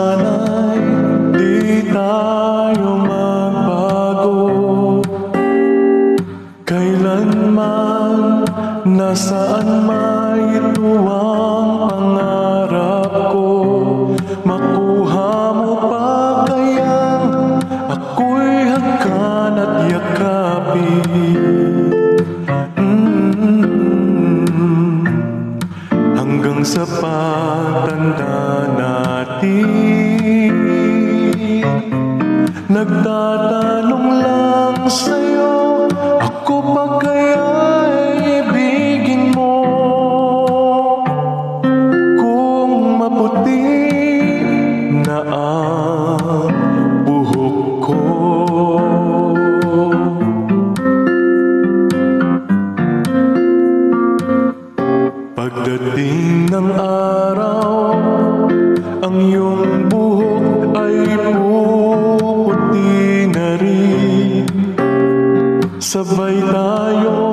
sana'y di tayo magbago. Kailanman, nasaan may tuwang pangarap ko. Makuha mo pa kaya ako'y hagkan at yakapin. Hanggang sa pagtanda natin, nagtatanong lang sa'yo, ako pa kaya'y ibigin mo? Kung maputi na ang buhok ko, pagdating ng araw, ang iyong buhok ay puputi na rin. Sabay tayo